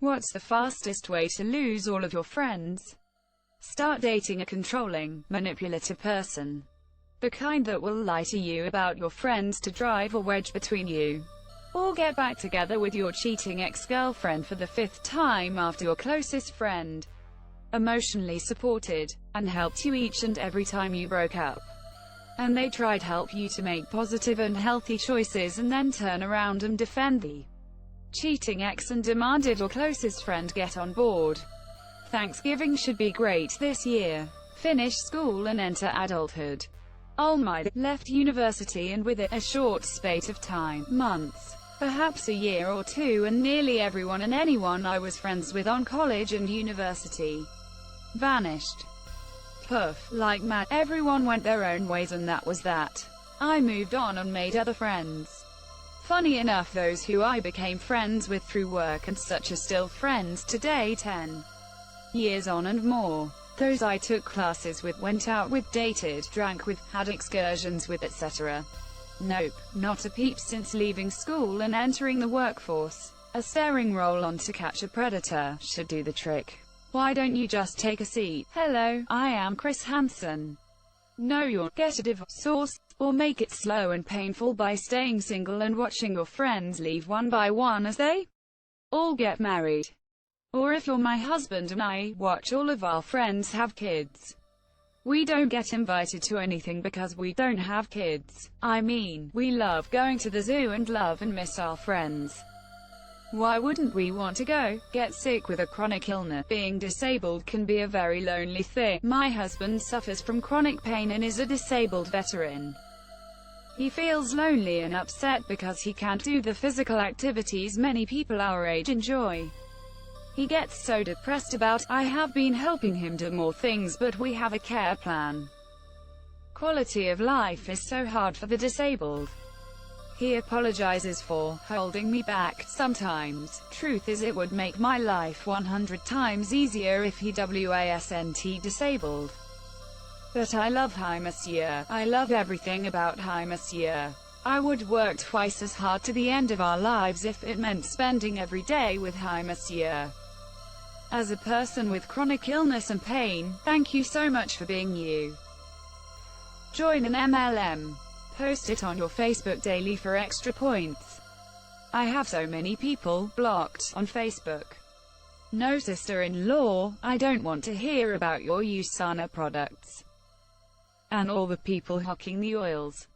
What's the fastest way to lose all of your friends? Start dating a controlling, manipulative person. The kind that will lie to you about your friends to drive a wedge between you. Or get back together with your cheating ex-girlfriend for the 5th time after your closest friend emotionally supported and helped you each and every time you broke up. And they tried help you to make positive and healthy choices and then turn around and defend the cheating ex and demanded your closest friend get on board. Thanksgiving should be great this year. Finish school and enter adulthood. Almighty left university and with it a short spate of time, months, perhaps a year or two, and nearly everyone and anyone I was friends with on college and university vanished. Poof, like mad, everyone went their own ways and that was that. I moved on and made other friends. Funny enough, those who I became friends with through work and such are still friends today 10 years on and more. Those I took classes with, went out with, dated, drank with, had excursions with, etc. Nope, not a peep since leaving school and entering the workforce. A staring roll-on to catch a predator should do the trick. Why don't you just take a seat? Hello, I am Chris Hansen. Know your, get a divorce, or make it slow and painful by staying single and watching your friends leave one by one as they all get married. Or if you're my husband and I, watch all of our friends have kids. We don't get invited to anything because we don't have kids. I mean, we love going to the zoo and love and miss our friends. Why wouldn't we want to go? Get sick with a chronic illness. Being disabled can be a very lonely thing. My husband suffers from chronic pain and is a disabled veteran. He feels lonely and upset because he can't do the physical activities many people our age enjoy. He gets so depressed about, I have been helping him do more things but we have a care plan. Quality of life is so hard for the disabled. He apologizes for holding me back sometimes. Truth is, it would make my life 100 times easier if he wasn't disabled. But I love Hi Monsieur. I love everything about Hi Monsieur. I would work twice as hard to the end of our lives if it meant spending every day with Hi Monsieur. As a person with chronic illness and pain, thank you so much for being you. Join an MLM. Post it on your Facebook daily for extra points. I have so many people blocked on Facebook. No sister-in-law, I don't want to hear about your Usana products. And all the people hawking the oils.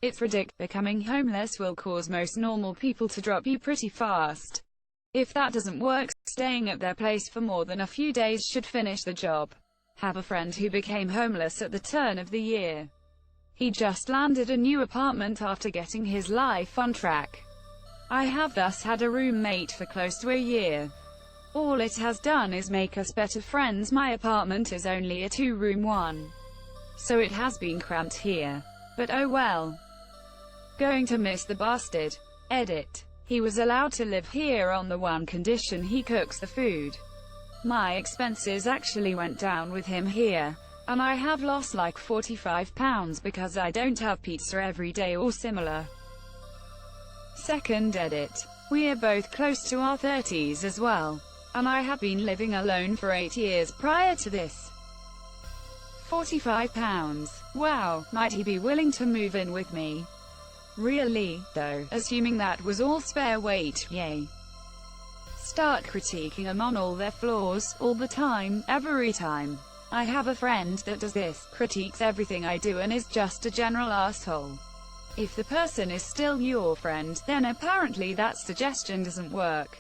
It's ridiculous. Becoming homeless will cause most normal people to drop you pretty fast. If that doesn't work, staying at their place for more than a few days should finish the job. Have a friend who became homeless at the turn of the year. He just landed a new apartment after getting his life on track. I have thus had a roommate for close to a year. All it has done is make us better friends. My apartment is only a 2-room one, so it has been cramped here. But oh well. Going to miss the bastard. Edit. He was allowed to live here on the one condition he cooks the food. My expenses actually went down with him here. And I have lost like 45 pounds because I don't have pizza every day or similar. Second edit. We are both close to our 30s as well. And I have been living alone for 8 years prior to this. 45 pounds. Wow, might he be willing to move in with me? Really, though, assuming that was all spare weight, yay. Start critiquing them on all their flaws, all the time, every time. I have a friend that does this, critiques everything I do and is just a general asshole. If the person is still your friend, then apparently that suggestion doesn't work.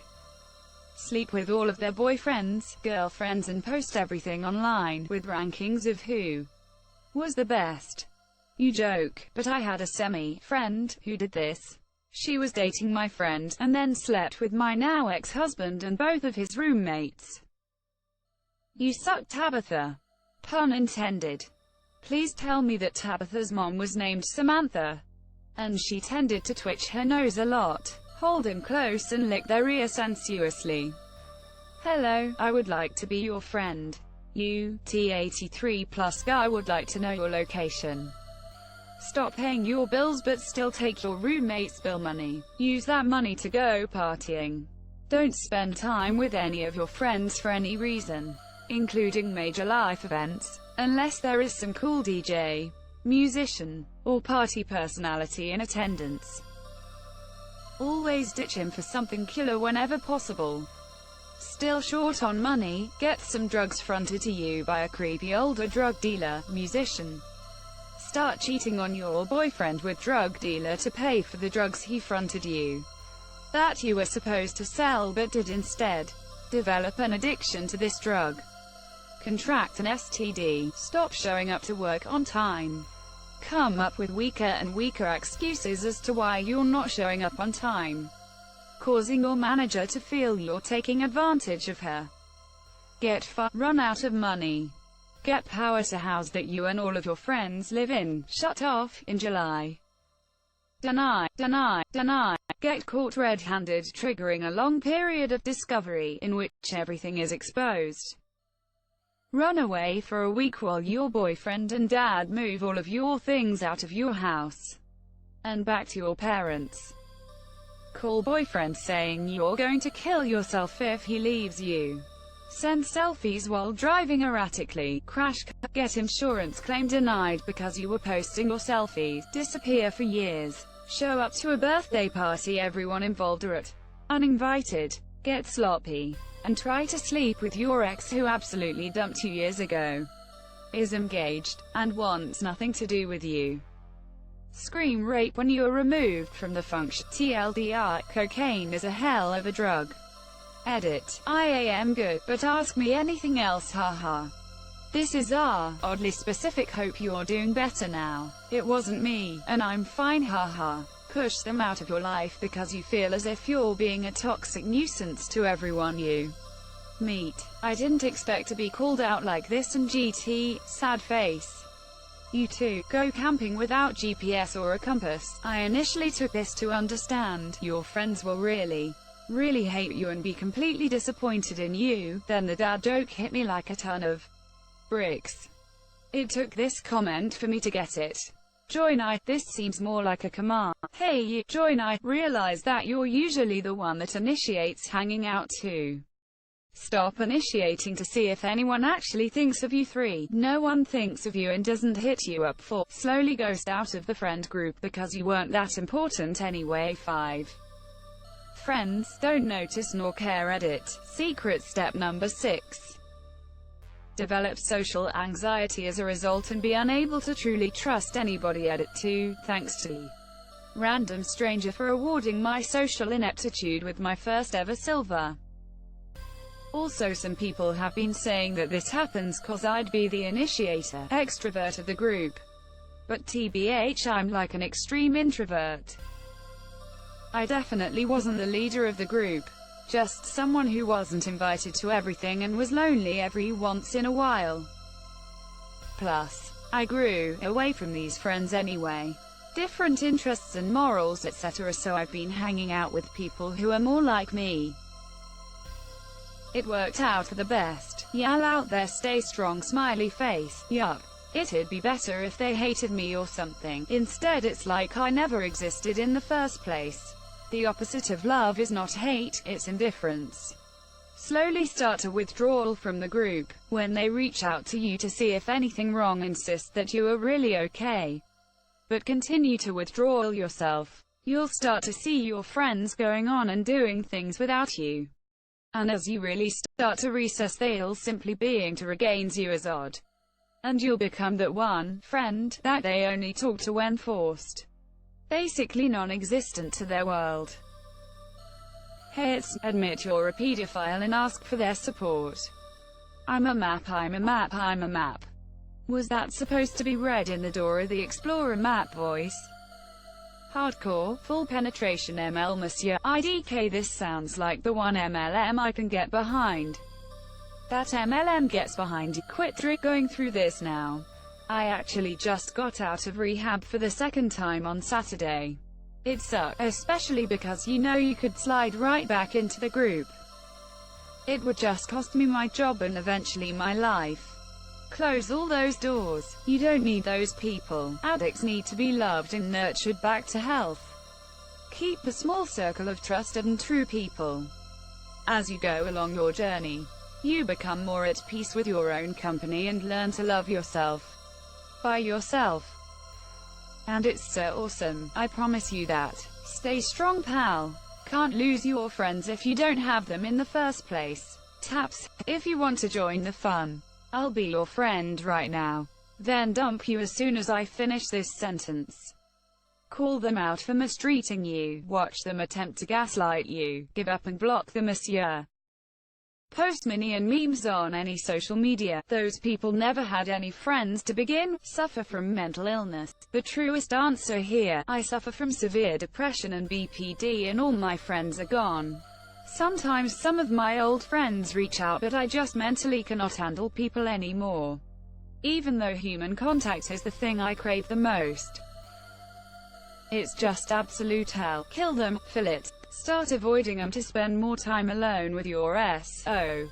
Sleep with all of their boyfriends, girlfriends and post everything online, with rankings of who was the best. You joke, but I had a semi-friend who did this. She was dating my friend, and then slept with my now ex-husband and both of his roommates. You suck, Tabitha. Pun intended. Please tell me that Tabitha's mom was named Samantha. And she tended to twitch her nose a lot, hold him close and lick their ear sensuously. Hello, I would like to be your friend. You, T83 plus guy, would like to know your location. Stop paying your bills but still take your roommate's bill money. Use that money to go partying. Don't spend time with any of your friends for any reason, including major life events, unless there is some cool DJ, musician, or party personality in attendance. Always ditch him for something killer whenever possible. Still short on money? Get some drugs fronted to you by a creepy older drug dealer, musician. Start cheating on your boyfriend with drug dealer to pay for the drugs he fronted you, that you were supposed to sell but did instead. Develop an addiction to this drug. Contract an STD. Stop showing up to work on time. Come up with weaker and weaker excuses as to why you're not showing up on time, causing your manager to feel you're taking advantage of her. Get far, run out of money. Get power to house that you and all of your friends live in, shut off, in July. Deny. Get caught red-handed, triggering a long period of discovery, in which everything is exposed. Run away for a week while your boyfriend and dad move all of your things out of your house and back to your parents. Call boyfriend saying you're going to kill yourself if he leaves you. Send selfies while driving erratically. Crash. Get insurance claim denied because you were posting your selfies. Disappear for years. Show up to a birthday party everyone involved are at, uninvited. Get sloppy, and try to sleep with your ex who absolutely dumped 2 years ago, is engaged, and wants nothing to do with you. Scream rape when you are removed from the function. TLDR, cocaine is a hell of a drug. Edit. I am good, but ask me anything else, haha. This is oddly specific. Hope you're doing better now. It wasn't me, and I'm fine, haha. Push them out of your life because you feel as if you're being a toxic nuisance to everyone you meet. I didn't expect to be called out like this, and GT, sad face. You too. Go camping without GPS or a compass. I initially took this to understand your friends will really hate you and be completely disappointed in you. Then the dad joke hit me like a ton of bricks. It took this comment for me to get it. Join I. This seems more like a command. Hey you, join I. Realize that you're usually the one that initiates hanging out too. Stop initiating to see if anyone actually thinks of you. 3. No one thinks of you and doesn't hit you up. 4. Slowly ghost out of the friend group because you weren't that important anyway. 5. Friends don't notice nor care. Edit. Secret step number 6. Develop social anxiety as a result and be unable to truly trust anybody. Edit. 2. Thanks to random stranger for awarding my social ineptitude with my first ever silver. Also, some people have been saying that this happens cause I'd be the initiator, extrovert of the group. But TBH, I'm like an extreme introvert. I definitely wasn't the leader of the group. Just someone who wasn't invited to everything and was lonely every once in a while. Plus, I grew away from these friends anyway. Different interests and morals, etc. So I've been hanging out with people who are more like me. It worked out for the best. Y'all out there stay strong, smiley face. Yup. It'd be better if they hated me or something. Instead it's like I never existed in the first place. The opposite of love is not hate, it's indifference. Slowly start a withdrawal from the group. When they reach out to you to see if anything wrong, insist that you are really okay, but continue to withdraw yourself. You'll start to see your friends going on and doing things without you. And as you really start to recess, they'll simply being to regains you as odd. And you'll become that one friend that they only talk to when forced. Basically non-existent to their world. Hits, admit you're a pedophile and ask for their support. I'm a map, I'm a map, I'm a map. Was that supposed to be read in the Dora the Explorer map voice? Hardcore, full penetration ML Monsieur, IDK. This sounds like the one MLM I can get behind. That MLM gets behind you. Quit going through this now. I actually just got out of rehab for the second time on Saturday. It sucked, especially because you know you could slide right back into the group. It would just cost me my job and eventually my life. Close all those doors. You don't need those people. Addicts need to be loved and nurtured back to health. Keep a small circle of trusted and true people. As you go along your journey, you become more at peace with your own company and learn to love yourself by yourself. And it's so awesome, I promise you that. Stay strong, pal. Can't lose your friends if you don't have them in the first place. Taps, if you want to join the fun, I'll be your friend right now. Then dump you as soon as I finish this sentence. Call them out for mistreating you, watch them attempt to gaslight you, give up and block them, monsieur. Post minion memes on any social media. Those people never had any friends to begin, suffer from mental illness. The truest answer here: I suffer from severe depression and BPD and all my friends are gone. Sometimes some of my old friends reach out, but I just mentally cannot handle people anymore. Even though human contact is the thing I crave the most. It's just absolute hell. Kill them, fill it. Start avoiding them to spend more time alone with your SO.